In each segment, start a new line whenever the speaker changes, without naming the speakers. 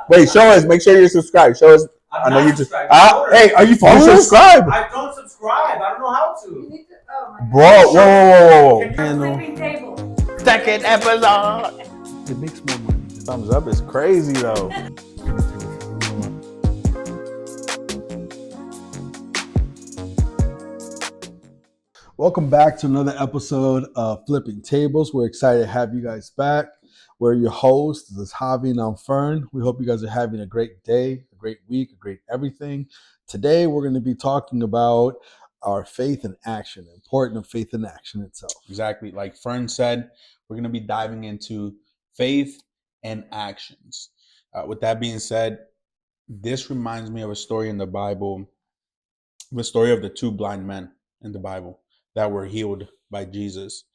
Wait, show us. Make sure you're subscribed. Show us.
I'm
know
not
you just.
subscribed.
Hey, are you following us? Subscribe.
I don't subscribe. I don't know how to.
You need to. Oh my
Bro, whoa.
Flipping table.
Second episode. It makes more money. Thumbs up is crazy though.
Welcome back to another episode of Flipping Tables. We're excited to have you guys back. We're your hosts. This is Javi and I'm Fern. We hope you guys are having a great day, a great week, a great everything. Today, we're going to be talking about our faith in action, the importance of faith in action itself.
Exactly. Like Fern said, we're going to be diving into faith and actions. With that being said, this reminds me of a story in the Bible, the story of the two blind men in the Bible that were healed by Jesus.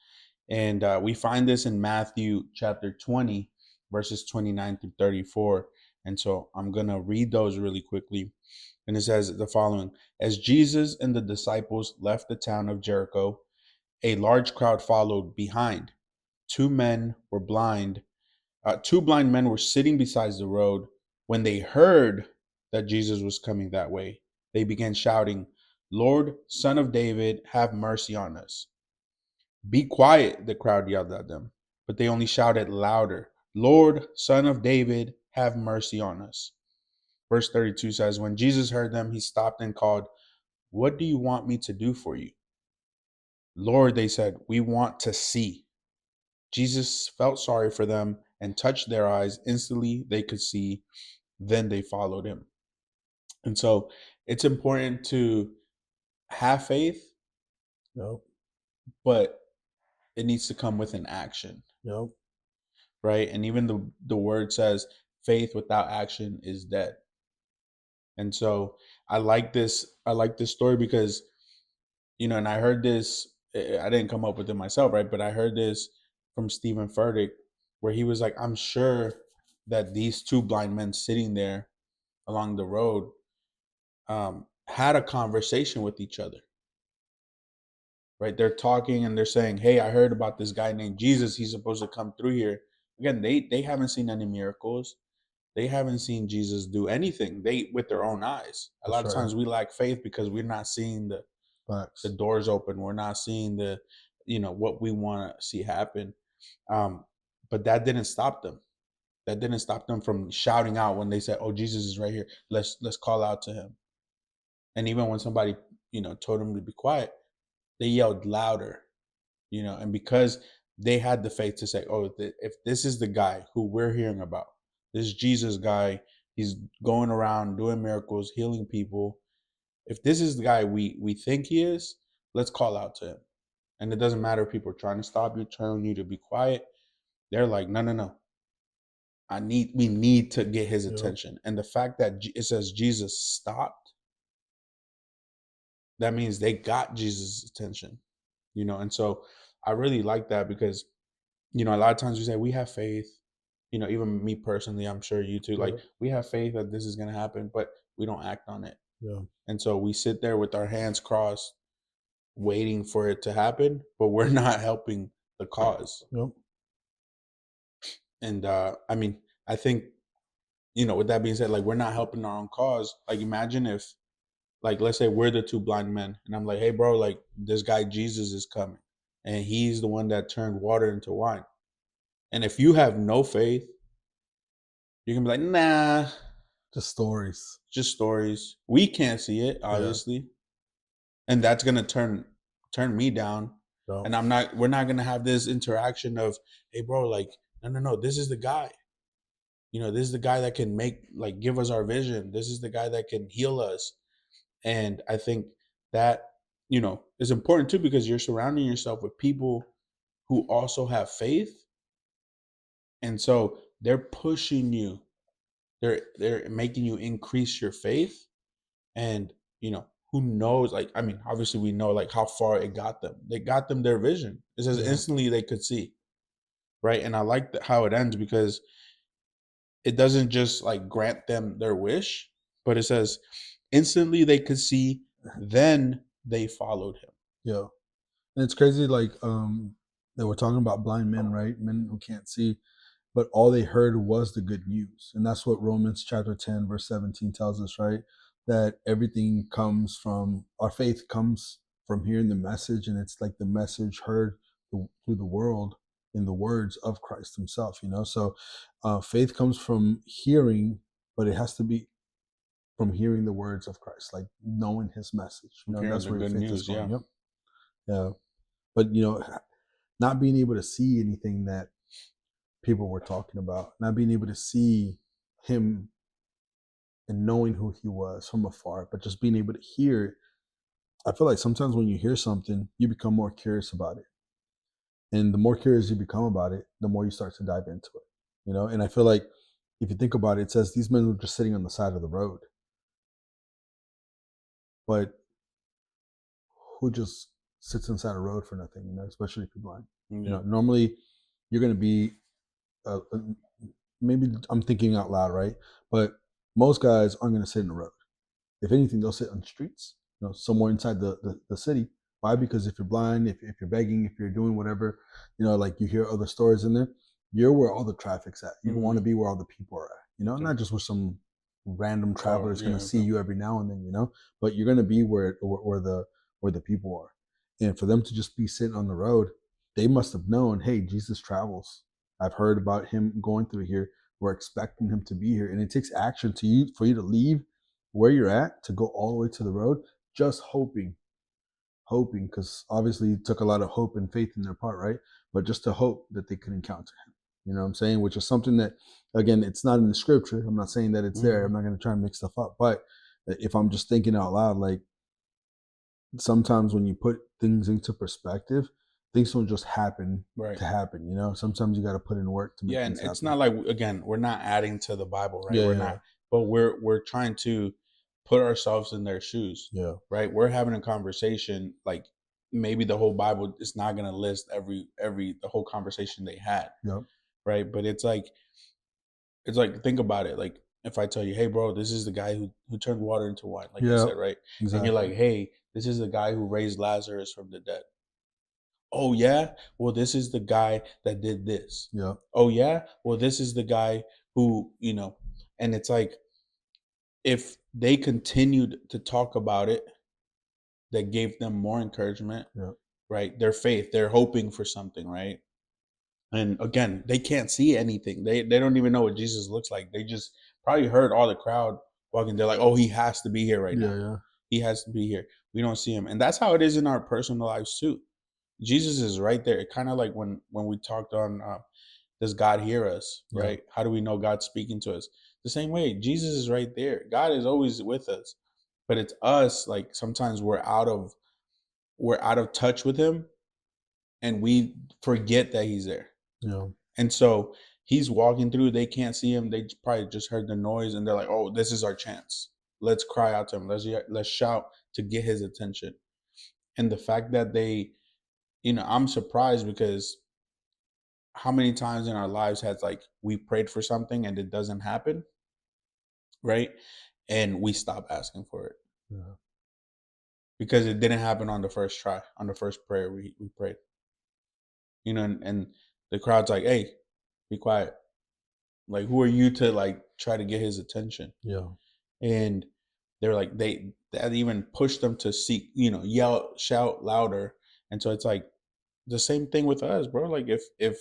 And we find this in Matthew chapter 20, verses 29 through 34. And so I'm going to read those really quickly. And it says the following: As Jesus and the disciples left the town of Jericho, a large crowd followed behind. Two blind men were sitting beside the road. When they heard that Jesus was coming that way, they began shouting, "Lord, Son of David, have mercy on us." "Be quiet," the crowd yelled at them, but they only shouted louder, "Lord, Son of David, have mercy on us." Verse 32 says, when Jesus heard them, he stopped and called, "What do you want me to do for you?" "Lord," they said, "we want to see." Jesus felt sorry for them and touched their eyes. Instantly, they could see. Then they followed him. And so it's important to have faith, but it needs to come with an action. Right? And even the word says faith without action is dead. And so I like this story because, and I heard this, I didn't come up with it myself, right? But I heard this from Stephen Furtick, where he was like, I'm sure that these two blind men sitting there along the road had a conversation with each other. Right? They're talking and they're saying, "Hey, I heard about this guy named Jesus. He's supposed to come through here." Again, they haven't seen any miracles. They haven't seen Jesus do anything with their own eyes. A lot of times we lack faith because we're not seeing the doors open. We're not seeing what we want to see happen. But that didn't stop them. That didn't stop them from shouting out when they said, "Oh, Jesus is right here. Let's call out to him." And even when somebody, told them to be quiet, they yelled louder, and because they had the faith to say, "Oh, if this is the guy who we're hearing about, this Jesus guy, he's going around doing miracles, healing people. If this is the guy we think he is, let's call out to him." And it doesn't matter if people are trying to stop you, telling you to be quiet. They're like, no. We need to get his attention. And the fact that it says Jesus stopped, that means they got Jesus' attention, and so I really like that because, a lot of times we say we have faith, even me personally, I'm sure you too, like we have faith that this is going to happen, but we don't act on it. And so we sit there with our hands crossed, waiting for it to happen, but we're not helping the cause. And I think, with that being said, like we're not helping our own cause. Like imagine if, like, let's say we're the two blind men and I'm like, "Hey bro, like this guy Jesus is coming and he's the one that turned water into wine." And if you have no faith, you can be like, "Nah,
Just stories.
We can't see it, obviously." And that's going to turn me down. And we're not going to have this interaction of, "Hey bro, like, no, this is the guy. This is the guy that can give us our vision. This is the guy that can heal us." And I think that, is important too, because you're surrounding yourself with people who also have faith. And so they're pushing you. They're making you increase your faith. And, who knows? Like, obviously we know like how far it got them. They got them their vision. It says instantly they could see. Right. And I like how it ends because it doesn't just like grant them their wish, but it says instantly they could see, then they followed him.
And it's crazy, like that we're talking about blind men, right? Men who can't see. but all they heard was the good news. And that's what Romans chapter 10, verse 17 tells us, right? That everything comes from, our faith comes from hearing the message, and it's like the message heard through the world in the words of Christ himself, So faith comes from hearing, but it has to be from hearing the words of Christ, like knowing his message. That's where your faith is going. Yep. Yeah. But, not being able to see anything that people were talking about, not being able to see him and knowing who he was from afar, but just being able to hear it. I feel like sometimes when you hear something, you become more curious about it. And the more curious you become about it, the more you start to dive into it, And I feel like if you think about it, it says these men were just sitting on the side of the road. But who just sits inside a road for nothing, especially if you're blind? Normally you're going to be, maybe I'm thinking out loud, right? But most guys aren't going to sit in the road. If anything, they'll sit on the streets, somewhere inside the city. Why? Because if you're blind, if you're begging, if you're doing whatever, like you hear other stories in there, you're where all the traffic's at. You want to be where all the people are at, not just where some random traveler is going to see you every now and then, but you're going to be where the people are. And for them to just be sitting on the road, they must have known, hey, Jesus travels. I've heard about him going through here. We're expecting him to be here. And it takes action for you to leave where you're at to go all the way to the road, just hoping, because obviously it took a lot of hope and faith in their part, right? But just to hope that they could encounter him. You know what I'm saying? Which is something that, again, it's not in the scripture. I'm not saying that it's there. I'm not going to try and mix stuff up. But if I'm just thinking out loud, like sometimes when you put things into perspective, things don't just happen to happen. Sometimes you got to put in work to make things happen.
It's not like, again, we're not adding to the Bible, right? We're not, but we're trying to put ourselves in their shoes.
Yeah.
Right. We're having a conversation. Like maybe the whole Bible is not going to list the whole conversation they had.
Yep.
Right. But it's like, think about it. Like if I tell you, hey bro, this is the guy who turned water into wine, like you said, right? Exactly. And you're like, hey, this is the guy who raised Lazarus from the dead. Oh yeah? Well, this is the guy that did this.
Yeah.
Oh yeah? Well, this is the guy who, and it's like, if they continued to talk about it, that gave them more encouragement, right? Their faith, they're hoping for something, right? And again, they can't see anything. They don't even know what Jesus looks like. They just probably heard all the crowd walking. They're like, oh, he has to be here right now.
Yeah.
He has to be here. We don't see him. And that's how it is in our personal lives too. Jesus is right there. Kind of like when we talked on, does God hear us, right? How do we know God's speaking to us? The same way, Jesus is right there. God is always with us. But it's us, like sometimes we're out of touch with him and we forget that he's there.
Yeah.
And so he's walking through, they can't see him. They probably just heard the noise and they're like, oh, this is our chance. Let's cry out to him. Let's shout to get his attention. And the fact that they, I'm surprised because how many times in our lives has like we prayed for something and it doesn't happen, right? And we stop asking for it.
Yeah.
Because it didn't happen on the first try, on the first prayer we prayed. And the crowd's like, hey, be quiet. Like, who are you to like try to get his attention?
Yeah.
And they're like, that even pushed them to seek, yell, shout louder. And so it's like the same thing with us, bro. Like if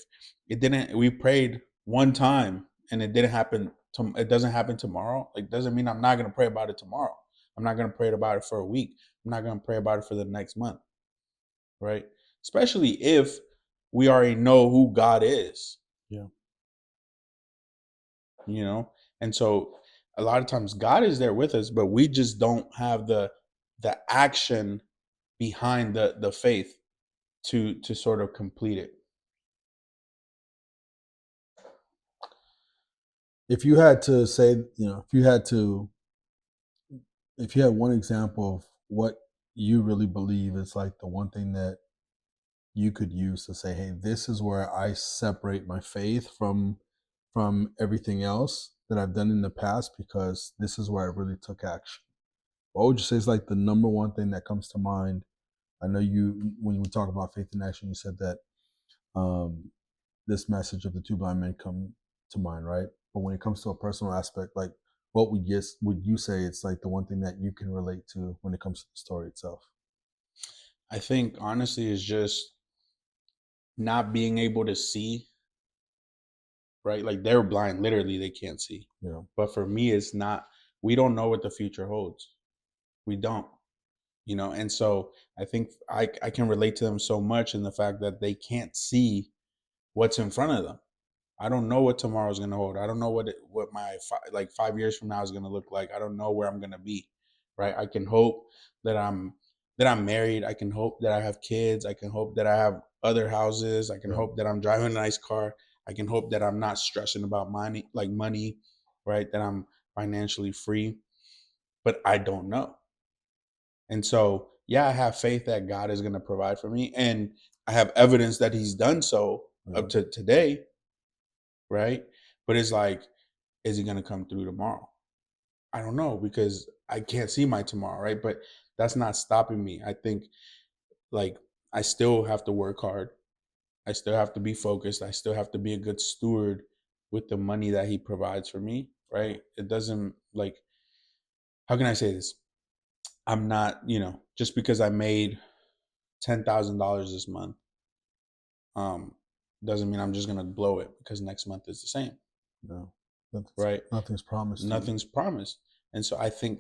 it didn't, we prayed one time and it didn't happen, it doesn't happen tomorrow. Like, doesn't mean I'm not going to pray about it tomorrow. I'm not going to pray about it for a week. I'm not going to pray about it for the next month. Right. Especially if we already know who God is.
Yeah.
And so a lot of times God is there with us, but we just don't have the action behind the faith to sort of complete it.
If you had to say, if you had one example of what you really believe is like the one thing that you could use to say, hey, this is where I separate my faith from everything else that I've done in the past, because this is where I really took action. What would you say is like the number one thing that comes to mind? I know when we talk about faith in action, you said that this message of the two blind men to mind, right? But when it comes to a personal aspect, like what would you say it's like the one thing that you can relate to when it comes to the story itself?
I think honestly is just not being able to see, right? Like they're blind, literally they can't see.
Yeah.
But for me, it's not, we don't know what the future holds. We don't, and so I think I can relate to them so much in the fact that they can't see what's in front of them. I don't know what tomorrow's going to hold. I don't know what my 5 years from now is going to look like. I don't know where I'm going to be, right? I can hope that I'm married. I can hope that I have kids. I can hope that I have other houses. I can hope that I'm driving a nice car. I can hope that I'm not stressing about money, right? That I'm financially free, but I don't know. And so, yeah, I have faith that God is going to provide for me, and I have evidence that He's done so up to today, right? But it's like, is He going to come through tomorrow? I don't know, because I can't see my tomorrow, right? But that's not stopping me. I think, like, I still have to work hard. I still have to be focused. I still have to be a good steward with the money that He provides for me, right? It doesn't, like, how can I say this? I'm not, just because I made $10,000 this month, um, doesn't mean I'm just gonna blow it because next month is the same.
No,
right?
Nothing's promised.
Nothing's promised, and so I think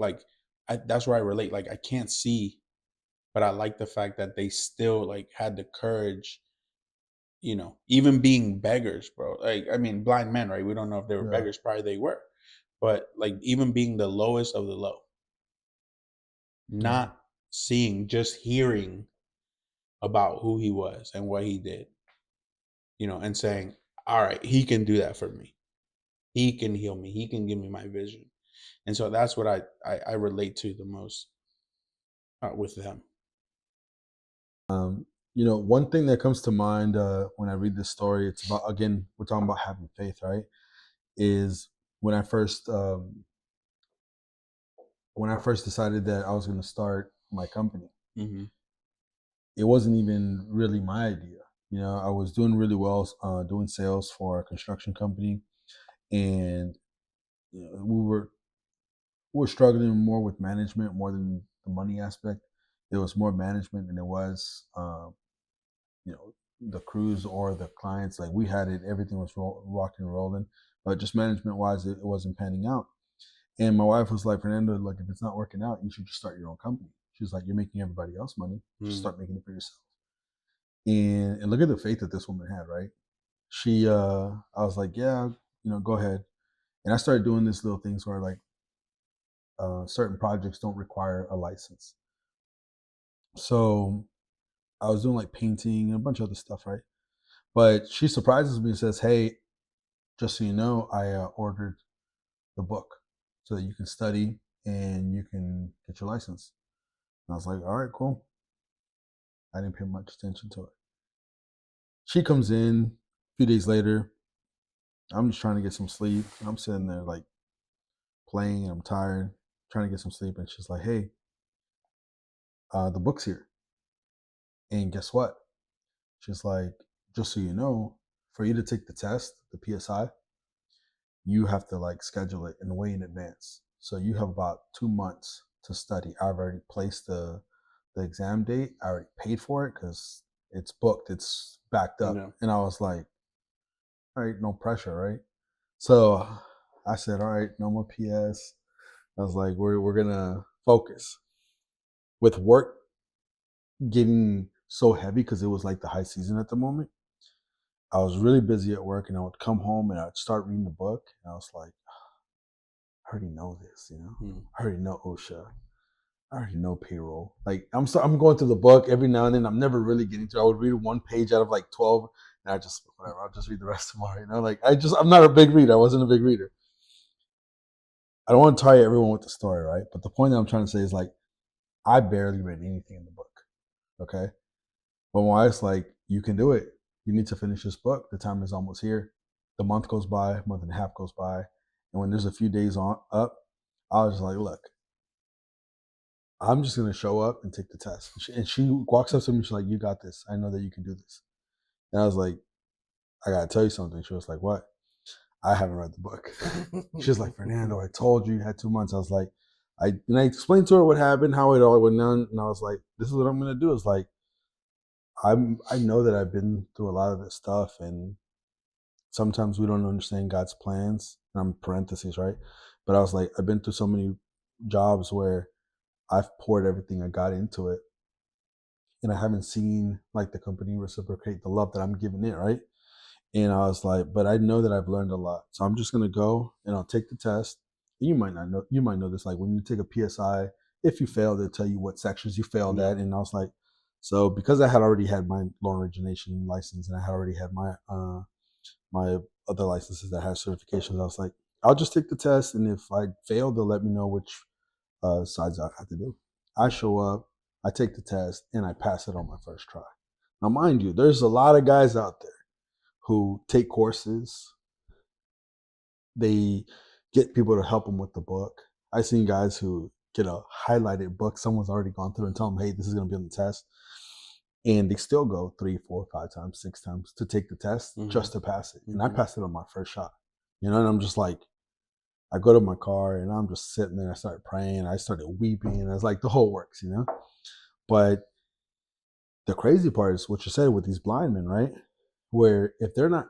that's where I relate. Like I can't see, but I like the fact that they still had the courage. Even being beggars, bro. Like I mean, blind men, right? We don't know if they were beggars. Probably they were, but even being the lowest of the low, not seeing, just hearing about who He was and what He did. And saying, all right, He can do that for me. He can heal me. He can give me my vision. And so that's what I relate to the most with them.
One thing that comes to mind when I read this story, it's about, again, we're talking about having faith, right? Is when I first decided that I was going to start my company.
Mm-hmm.
It wasn't even really my idea. I was doing really well doing sales for a construction company, and we were struggling more with management more than the money aspect. There was more management than it was, the crews or the clients. Like we had it, everything was rocking and rolling, but just management wise, it wasn't panning out. And my wife was like, Fernando, like if it's not working out, you should just start your own company. She was like, you're making everybody else money. Just start making it for yourself. And look at the faith that this woman had, right? I was like, yeah, go ahead. And I started doing this little things where certain projects don't require a license. So I was doing like painting and a bunch of other stuff, right? But she surprises me and says, hey, just so you know, I ordered the book so that you can study and you can get your license. And I was like, all right, cool. I didn't pay much attention to it. She comes in a few days later. I'm just trying to get some sleep. I'm sitting there like playing. I'm tired, trying to get some sleep. And she's like, hey, the book's here. And guess what? She's like, just so you know, for you to take the test, the PSI, you have to schedule it in way in advance. So you have about 2 months to study. I've already placed the exam date. I already paid for it because it's booked. It's backed up. And I was like, all right, no pressure, right? So I said, all right, no more PS. I was like, we're gonna focus. With work getting so heavy because it was like the high season at the moment, I was really busy at work, and I would come home and I'd start reading the book, and I was like, I already know this, I already know OSHA. I already know payroll. Like I'm going through the book every now and then. I'm never really getting through. I would read one page out of 12, and I'll just read the rest tomorrow. I'm not a big reader. I wasn't a big reader. I don't want to tire everyone with the story, right? But the point that I'm trying to say is I barely read anything in the book. Okay. But my wife's like, you can do it. You need to finish this book. The time is almost here. The month goes by, a month and a half goes by. And when there's a few days up, I was like, look, I'm just going to show up and take the test. And she walks up to me. She's like, you got this. I know that you can do this. And I was like, I got to tell you something. She was like, what? I haven't read the book. She's like, Fernando, I told you had 2 months. I was like, I explained to her what happened, how it all went down, and I was like, this is what I'm gonna do. It's like I know that I've been through a lot of this stuff, and sometimes we don't understand God's plans. I'm parentheses, right? But I was like, I've been through so many jobs where I've poured everything I got into it, and I haven't seen like the company reciprocate the love that I'm giving it, right? And I was like, but I know that I've learned a lot. So I'm just gonna go and I'll take the test. You might not know, you might know this, like when you take a PSI, if you fail, they'll tell you what sections you failed at. And I was like, so because I had already had my loan origination license and I had already had my my other licenses that had certifications, I was like, I'll just take the test, and if I fail, they'll let me know which sides I have to do. I show up, I take the test, and I pass it on my first try. Now, mind you, there's a lot of guys out there who take courses. They get people to help them with the book. I've seen guys who get a highlighted book someone's already gone through and tell them, hey, this is going to be on the test. And they still go 3, 4, 5 times, 6 times to take the test just to pass it. And I passed it on my first shot. And I'm just like, I go to my car and I'm just sitting there. I started praying. I started weeping. And it's like the whole works, But the crazy part is what you said with these blind men, right? Where if they're not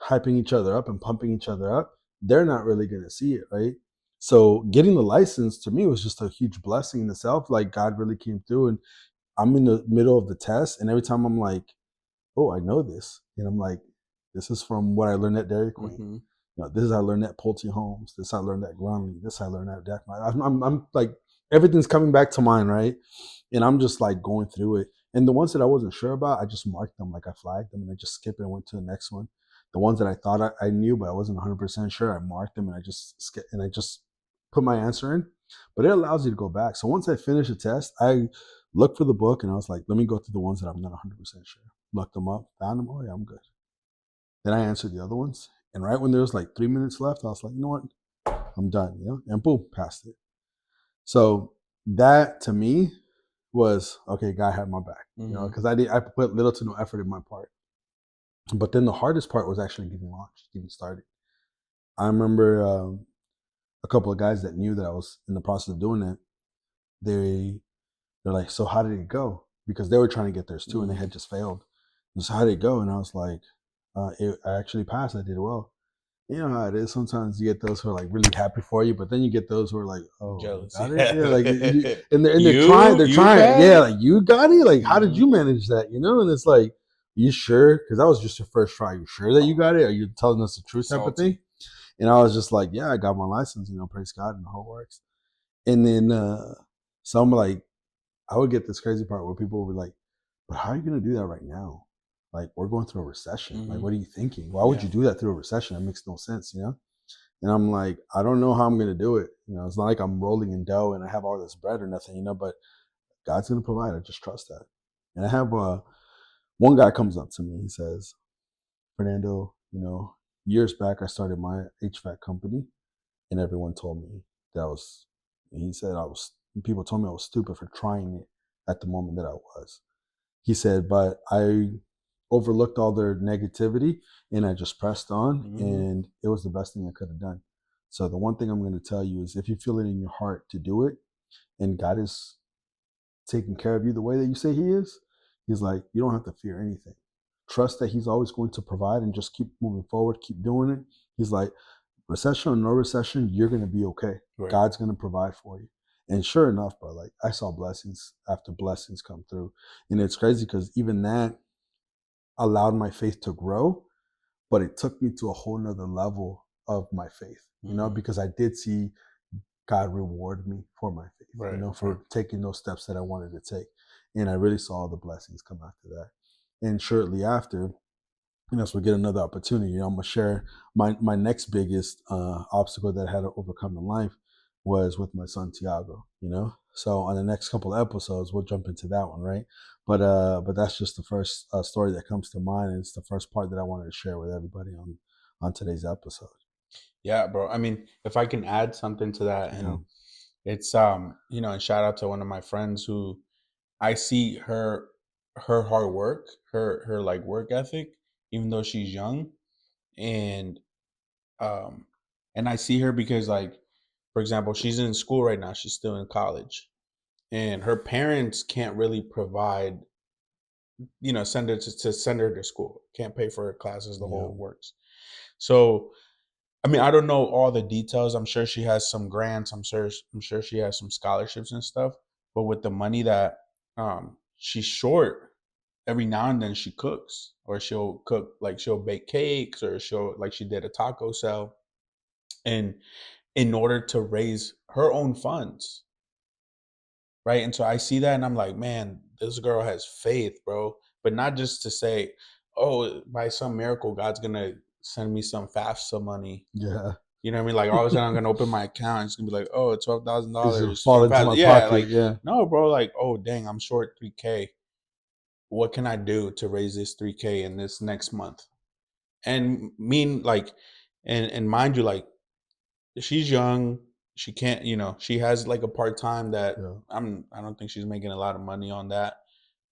hyping each other up and pumping each other up, they're not really going to see it, right? So getting the license to me was just a huge blessing in itself. Like God really came through, and I'm in the middle of the test, and every time I'm like, oh, I know this. And I'm like, this is from what I learned at Dairy Queen. This is how I learned at Pulte Homes. This is how I learned at Grumley. This is how I learned at Jack. I'm like, everything's coming back to mind, right? And I'm just like going through it. And the ones that I wasn't sure about, I just marked them, like I flagged them, and I just skipped and went to the next one. The ones that I thought I knew, but I wasn't 100% sure, I marked them and I just skipped and I just put my answer in. But it allows you to go back. So once I finished the test, I looked for the book and I was like, let me go through the ones that I'm not 100% sure. Looked them up, found them. Oh yeah, I'm good. Then I answered the other ones. And right when there was like 3 minutes left, I was like, you know what? I'm done, And boom, passed it. So that to me was, okay, God had my back, because I put little to no effort in my part. But then the hardest part was actually getting launched, getting started. I remember a couple of guys that knew that I was in the process of doing it. They're like, so how did it go? Because they were trying to get theirs too, and they had just failed. And so how did it go? And I was like, I actually passed. I did well. You know how it is. Sometimes you get those who are like really happy for you, but then you get those who are like, "Oh,
jealous."
got it?" Yeah, like, and they're trying. Yeah, like, you got it. Like, how did you manage that? And it's like, you sure? Because that was just your first try. You sure that you got it? Are you telling us the truth, type of thing? And I was just like, yeah, I got my license. Praise God, and the whole works. And then so I'm like, I would get this crazy part where people would be like, but how are you going to do that right now? Like, we're going through a recession. Like, what are you thinking? Why would you do that through a recession? That makes no sense, And I'm like, I don't know how I'm going to do it. It's not like I'm rolling in dough and I have all this bread or nothing, but God's going to provide. I just trust that. And I have one guy comes up to me. He says, Fernando, years back, I started my HVAC company and everyone told me he said people told me I was stupid for trying it at the moment that I was. He said, but I overlooked all their negativity and I just pressed on, and it was the best thing I could have done. So the one thing I'm going to tell you is, if you feel it in your heart to do it and God is taking care of you the way that you say he is, he's like, you don't have to fear anything. Trust that he's always going to provide and just keep moving forward, keep doing it. He's like, recession or no recession, you're going to be okay. Right. God's going to provide for you. And sure enough, bro, like, I saw blessings after blessings come through. And it's crazy because even that allowed my faith to grow, but it took me to a whole nother level of my faith, because I did see God reward me for my faith, right, for taking those steps that I wanted to take. And I really saw the blessings come after that. And shortly after, so we get another opportunity, I'm going to share my next biggest obstacle that I had to overcome in life was with my son, Tiago, So on the next couple of episodes, we'll jump into that one, right? But that's just the first story that comes to mind. And it's the first part that I wanted to share with everybody on today's episode.
Yeah, bro. I mean, if I can add something to that, and it's and shout out to one of my friends who I see her hard work, her like work ethic, even though she's young, and And I see her because, like, for example, she's in school right now. She's still in college, and her parents can't really provide, send her to send her to school. Can't pay for her classes, the whole works. So, I mean, I don't know all the details. I'm sure she has some grants. I'm sure she has some scholarships and stuff. But with the money that she's short, every now and then she cooks, or she'll cook, like she'll bake cakes, or she'll, like she did a taco sell, and in order to raise her own funds, right? And so I see that and I'm like, man, this girl has faith, bro. But not just to say, oh, by some miracle, God's gonna send me some FAFSA money.
Yeah.
You know what I mean? Like, all of a sudden I'm gonna open my account. It's gonna be like, oh, $12,000.
Fall into my pocket. Yeah.
No, bro. Like, oh, dang, I'm short $3K. What can I do to raise this $3K in this next month? And and mind you, like, she's young. She can't, she has like a part-time that I don't think she's making a lot of money on that.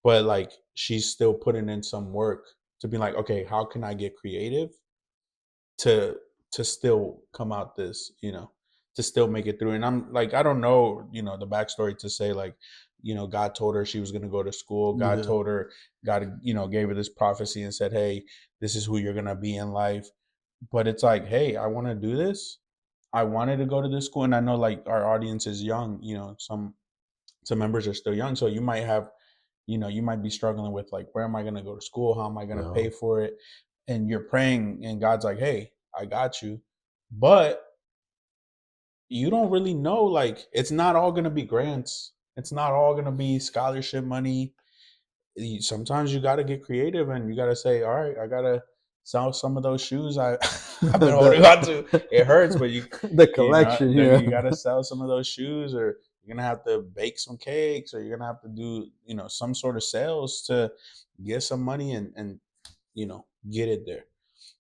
But like, she's still putting in some work to be like, okay, how can I get creative to still come out this, to still make it through? And I'm like, I don't know, the backstory to say, like, God told her she was going to go to school. God told her, God, gave her this prophecy and said, hey, this is who you're going to be in life. But it's like, hey, I want to do this. I wanted to go to this school. And I know, like, our audience is young, some members are still young. So you might have, you might be struggling with, like, where am I going to go to school? How am I going to pay for it? And you're praying and God's like, hey, I got you. But you don't really know, like, it's not all going to be grants. It's not all going to be scholarship money. Sometimes you got to get creative and you got to say, all right, I got to sell some of those shoes I've been holding on to. It hurts, but
the collection,
you got to sell some of those shoes, or you're going to have to bake some cakes, or you're going to have to do, some sort of sales to get some money and get it there,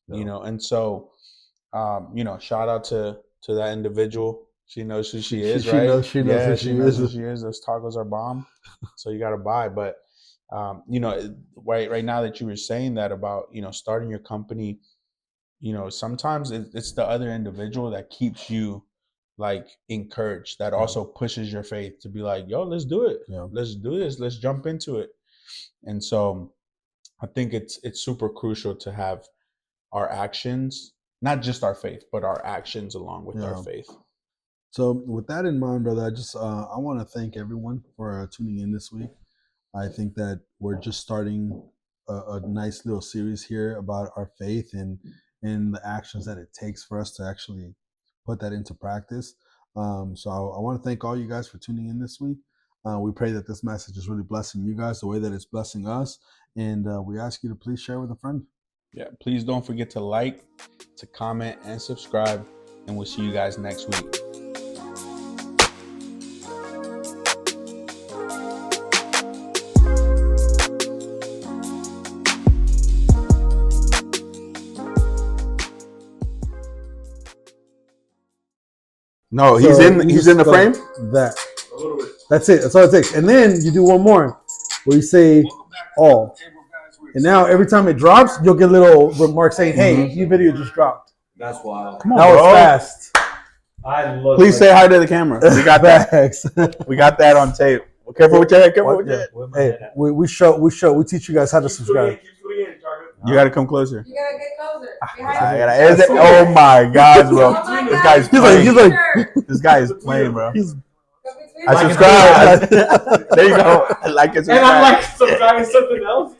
And so, shout out to that individual. She knows who she is, right?
She knows who she is.
Those tacos are bomb. So you got to buy. But, right now that you were saying that about, starting your company, sometimes it's the other individual that keeps you, like, encouraged, that also pushes your faith to be like, yo, let's do it. Let's do this. Let's jump into it. And so I think it's super crucial to have our actions, not just our faith, but our actions along with our faith.
So with that in mind, brother, I want to thank everyone for tuning in this week. I think that we're just starting a nice little series here about our faith and the actions that it takes for us to actually put that into practice. So I want to thank all you guys for tuning in this week. We pray that this message is really blessing you guys the way that it's blessing us. And we ask you to please share with a friend.
Yeah, please don't forget to like, to comment, and subscribe. And we'll see you guys next week.
No, he's in the frame.
That's it. That's all it takes. And then you do one more where you say all. And now every time it drops, you'll get a little remark saying, hey, your video just dropped.
That's wild.
Come on, that was fast.
Please say hi to the camera. We got that. We got that on tape. Well, careful with your head. Careful with your head.
Hey, we teach you guys how to subscribe.
You got to come closer.
You gotta get closer.
Oh my God, bro! This guy is playing, bro. I subscribe. There you go. I like it.
And I'm like subscribing something else.